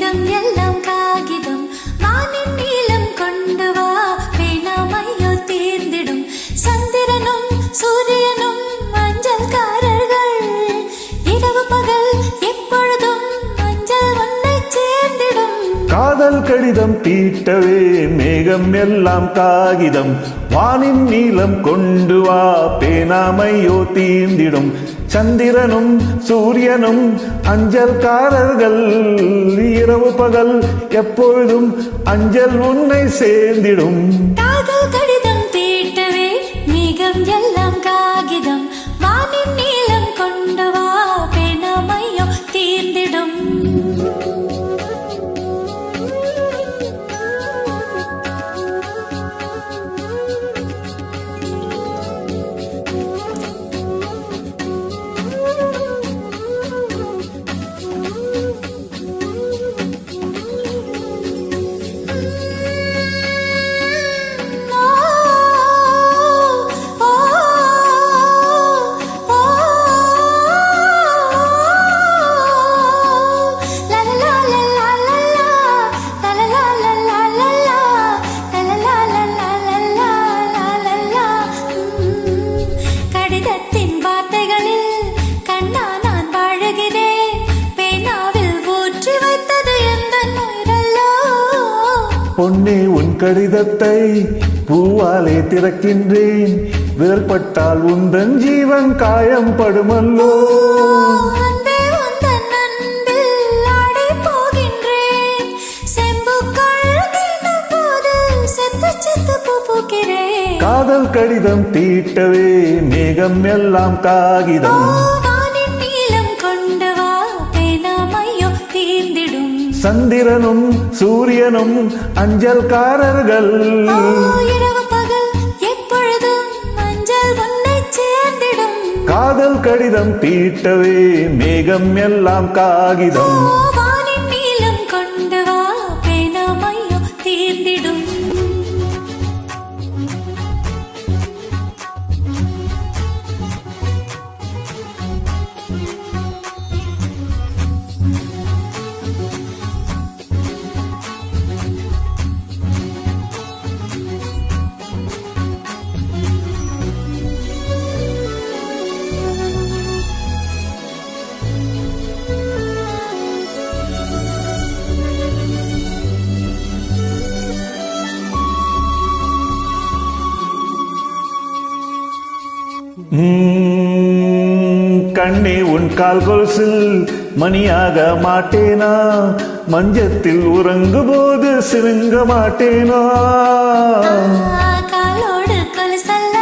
மேகம் எல்லாம் காகிதம் வானின் நீளம் கொண்டு வா பேனாமையோ தீர்ந்திடும் சந்திரனும் சூரியனும் மஞ்சள்காரர்கள் இரவு பகல் எப்பொழுதும் மஞ்சள் ஒன்றை சேர்ந்திடும் காதல் கடிதம் தீட்டவே மேகம் எல்லாம் காகிதம் வானின் நீளம் கொண்டு வா பேனாமையோ தீர்ந்திடும் சந்திரனும் சூரியனும் அஞ்சல்காரர்கள் இரவு பகல் எப்பொழுதும் அஞ்சல் உன்னை சேர்ந்திடும் காதல் கடிதம் தீட்டவே மேகம் எல்லாம் காகிதம் வானின் நீளம் கொண்டு வா பேனாமையோ தீர்ந்திடும் பொன்னே உன் கடிதத்தை பூவாலே திறக்கின்றேன் விரல் பட்டால் உந்தன் ஜீவன் காயம் படுமல்லோ காதல் கடிதம் தீட்டவே மேகம் எல்லாம் காகிதம் சந்திரனும் சூரியனும் அஞ்சல்காரர்கள் இரவு பகல் எப்பொழுதும் மஞ்சள் ஒன்றை சேர்ந்திடும் காதல் கடிதம் தீட்டவே மேகம் எல்லாம் காகிதம் வானின் நீளம் கொண்டு வா பேனாமையோ தீர்ந்திடும் கண்ணே உன் கால் கொலுசில் மணியாக மாட்டேனா மஞ்சத்தில் உறங்கும் போது சிறுங்க மாட்டேனா காலோடு கொலுசல்ல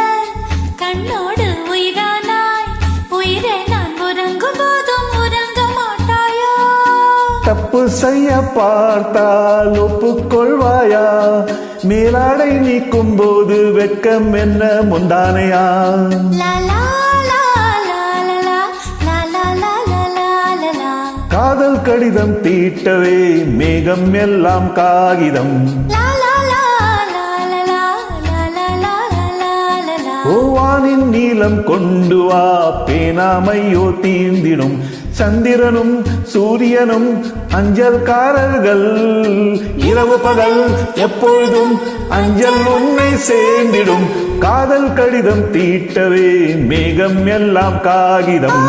கண்ணோடு உயிரானாய் உயிரே நான் உறங்கும் போதும் உறங்க மாட்டாயோ தப்பு செய்ய பார்த்தால் ஒப்புக்கொள்வாயா மேலாடை நீக்கும் போது வெட்கம் என்ன முந்தானையா காதல் கடிதம் தீட்டவே மேகம் எல்லாம் காகிதம் வானின் நீளம் கொண்டு வா பேனாமையோ தீர்ந்திடும் சந்திரனும் சூரியனும் அஞ்சல்காரர்கள் இரவு பகல் எப்பொழுதும் அஞ்சல் உன்னை சேர்ந்திடும் காதல் கடிதம் தீட்டவே மேகம் எல்லாம் காகிதம்